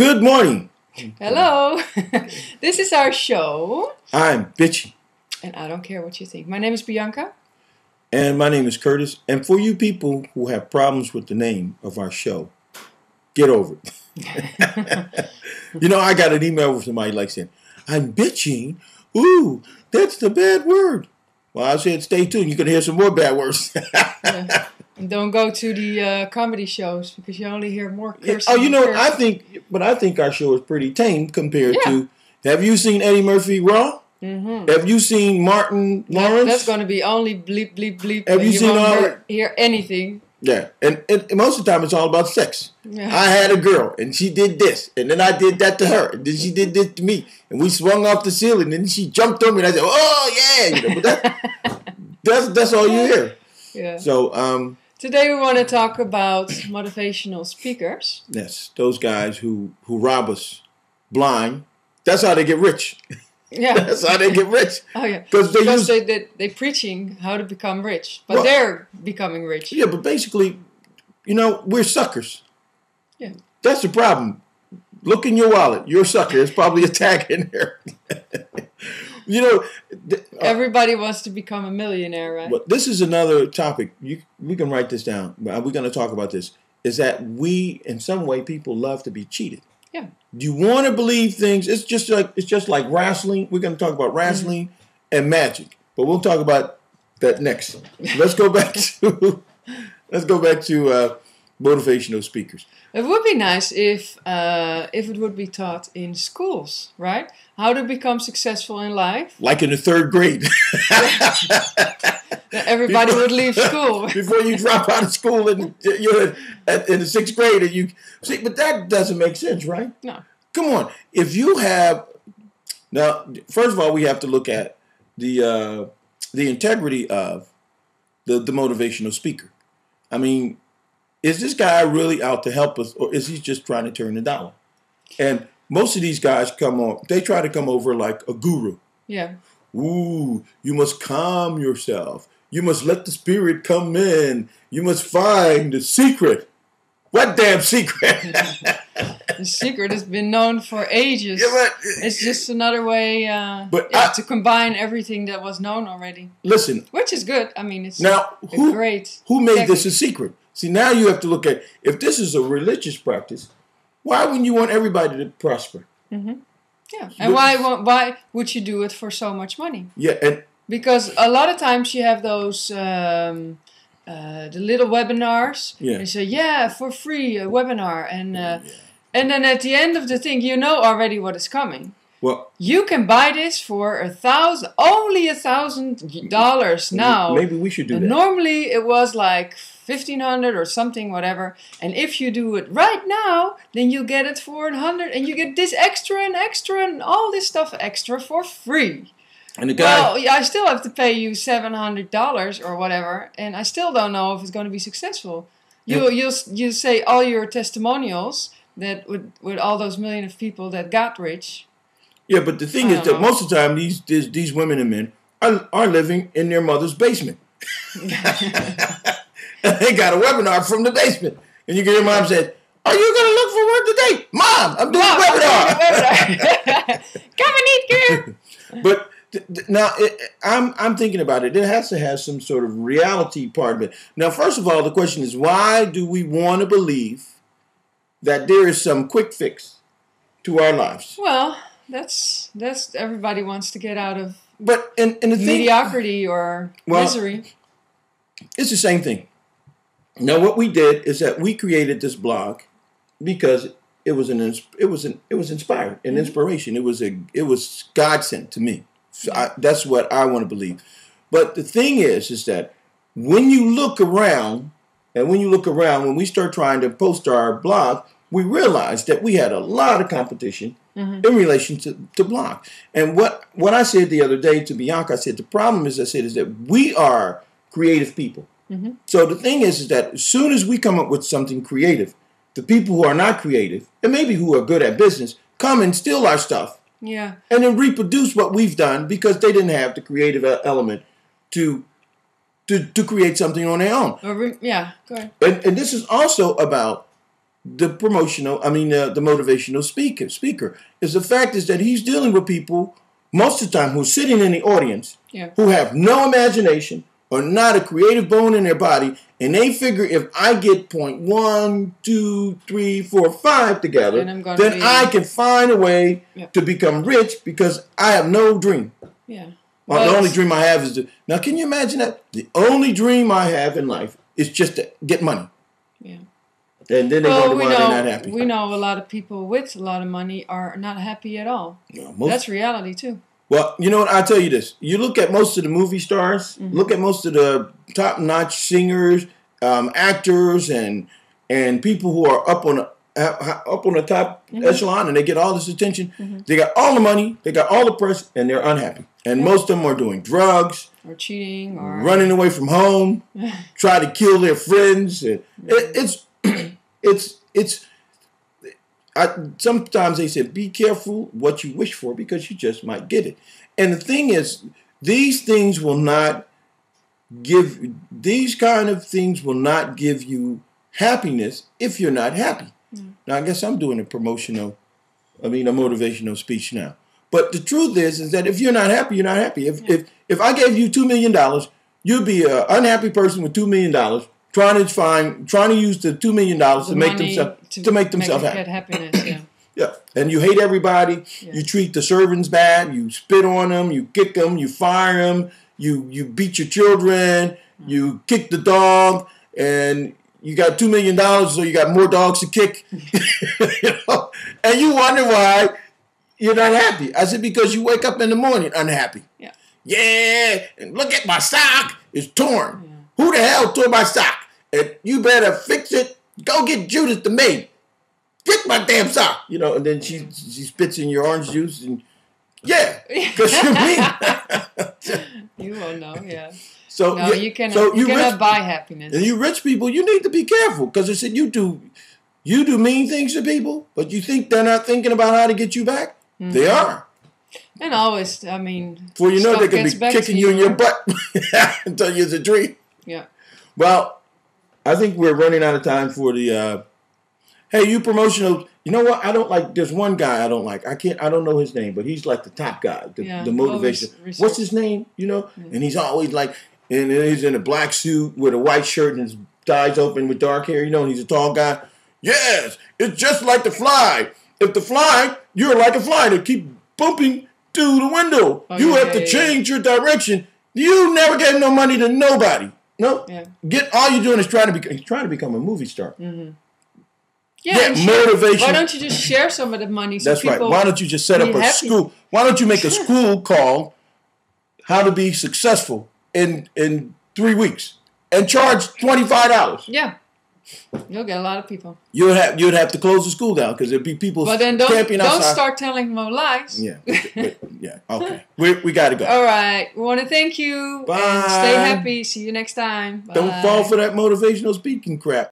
Good morning. Hello. This is our show. I'm Bitchy. And I don't care what you think. My name is Bianca. And my name is Curtis. And for you people who have problems with the name of our show, get over it. I got an email from somebody like saying, I'm bitching. Ooh, that's the bad word. Well, I said, stay tuned. You're going to hear some more bad words. Yeah. And don't go to the comedy shows because you only hear more cursing. I think our show is pretty tame compared to. Have you seen Eddie Murphy Raw? Mm-hmm. Have you seen Martin Lawrence? That's going to be only bleep, bleep, bleep. Have you seen all? Hear anything? Yeah, and most of the time it's all about sex. Yeah. I had a girl, and she did this, and then I did that to her, and then she did this to me, and we swung off the ceiling, and then she jumped on me, and I said, "Oh yeah," but that's all you hear. Yeah. So today we want to talk about motivational speakers. Yes, those guys who rob us blind. That's how they get rich. Yeah, that's how they get rich. Oh yeah, because they're preaching how to become rich, but they're becoming rich. Yeah, but basically, we're suckers. Yeah, that's the problem. Look in your wallet. You're a sucker. There's probably a tag in there. Everybody wants to become a millionaire, right? But this is another topic. We can write this down. We're going to talk about this. Is that we, in some way, people love to be cheated. Yeah. Do you want to believe things? It's just like wrestling. We're going to talk about wrestling and magic, but we'll talk about that next. Let's go back to motivational speakers. It would be nice if it would be taught in schools, right? How to become successful in life. Like in the 3rd grade. Everybody would leave school before you drop out of school, and you're in the 6th grade, and you see. But that doesn't make sense, right? No. Come on. If you have now, first of all, we have to look at the integrity of the motivational speaker. I mean, is this guy really out to help us, or is he just trying to turn the dollar? And most of these guys they try to come over like a guru. Yeah. Ooh, you must calm yourself. You must let the spirit come in. You must find the secret. What damn secret? The secret has been known for ages. Yeah, but, it's just another way to combine everything that was known already. Listen. Which is good. I mean, it's great. Who made this a secret? See, now you have to look at, if this is a religious practice, why wouldn't you want everybody to prosper? Mm-hmm. Yeah, and why would you do it for so much money? Yeah, because a lot of times you have those the little webinars. Yeah. They say for free a webinar, and then at the end of the thing, you know already what is coming. Well, you can buy this for only $1,000 now. Maybe we should do that. Normally it was like $1,500 or something, whatever. And if you do it right now, then you get it for $100, and you get this extra and all this stuff extra for free. And the guy, I still have to pay you $700 or whatever, and I still don't know if it's going to be successful. You say all your testimonials that with all those million of people that got rich. Yeah, but the thing is that most of the time these women and men are living in their mother's basement. And they got a webinar from the basement. And you get your mom said, "Are you going to look for work today?" "Mom, I'm doing a webinar." Come and eat, girl. But now I'm thinking about it. It has to have some sort of reality part of it. Now, first of all, the question is, why do we want to believe that there is some quick fix to our lives? Well, that's everybody wants to get out of mediocrity or misery. It's the same thing. Now, what we did is that we created this blog because it was inspired, an inspiration. It was God sent to me. So that's what I want to believe. But the thing is that when you look around, when we start trying to post our blog, we realized that we had a lot of competition in relation to blog. And what I said the other day to Bianca, I said the problem is that we are creative people. Mm-hmm. So the thing is that as soon as we come up with something creative, the people who are not creative, and maybe who are good at business, come and steal our stuff. Yeah. And then reproduce what we've done because they didn't have the creative element to create something on their own. Yeah, go ahead. And this is also about the motivational speaker is the fact is that he's dealing with people most of the time who are sitting in the audience who have no imagination or not a creative bone in their body, and they figure if I get point 1, 2, 3, 4, 5 together, then I can find a way to become rich because I have no dream. Yeah. Well, the only dream I have is now. Can you imagine that? The only dream I have in life is just to get money. Yeah. And then they wonder why they're not happy. We know a lot of people with a lot of money are not happy at all. That's reality too. Well, you know what? I'll tell you this. You look at most of the movie stars, look at most of the top-notch singers, actors, and people who are up on the top echelon, and they get all this attention. They got all the money, they got all the press, and they're unhappy. And most of them are doing drugs, or cheating, or running away from home, try to kill their friends. Sometimes they say, be careful what you wish for because you just might get it. And the thing is, these kind of things will not give you happiness if you're not happy. Now, I guess I'm doing a motivational speech now. But the truth is that if you're not happy, you're not happy. If I gave you $2 million, you'd be an unhappy person with $2 million trying to use the $2 million to make themselves happy. Get happiness, Yeah, and you hate everybody. Yeah. You treat the servants bad. You spit on them. You kick them. You fire them. You beat your children. You kick the dog, and you got $2 million, so you got more dogs to kick. And you wonder why you're not happy. I said, because you wake up in the morning unhappy. Yeah, and look at my sock. It's torn. Who the hell tore my sock? And you better fix it. Go get Judith the maid. Fix my damn sock. And then she spits in your orange juice. And because you're mean. You won't know, So you cannot buy happiness. And you rich people, you need to be careful. Because I said, you do mean things to people, but you think they're not thinking about how to get you back? They are. And always, before you know, they could be kicking you in your butt until you're a dream. Yeah. Well, I think we're running out of time for the. Hey, you promotional. You know what? I don't like. There's one guy I don't like. I don't know his name, but he's like the top guy. The motivation. What's his name? And he's always like, and he's in a black suit with a white shirt and his eyes open with dark hair. And he's a tall guy. Yes, it's just like the fly. If the fly, you're like a fly that keep bumping to the window. You have to change your direction. You never gave no money to nobody. No, all you're doing is trying to become a movie star. Motivation. Why don't you just share some of the money? So That's right. Why don't you just set up a school? Why don't you make a school called "How to Be Successful" in 3 weeks and charge $25? Yeah, you'll get a lot of people. You'd have to close the school down because there'd be people. But then don't start telling more lies. Yeah. Okay. We got to go. All right. We want to thank you. Bye. And stay happy. See you next time. Bye. Don't fall for that motivational speaking crap.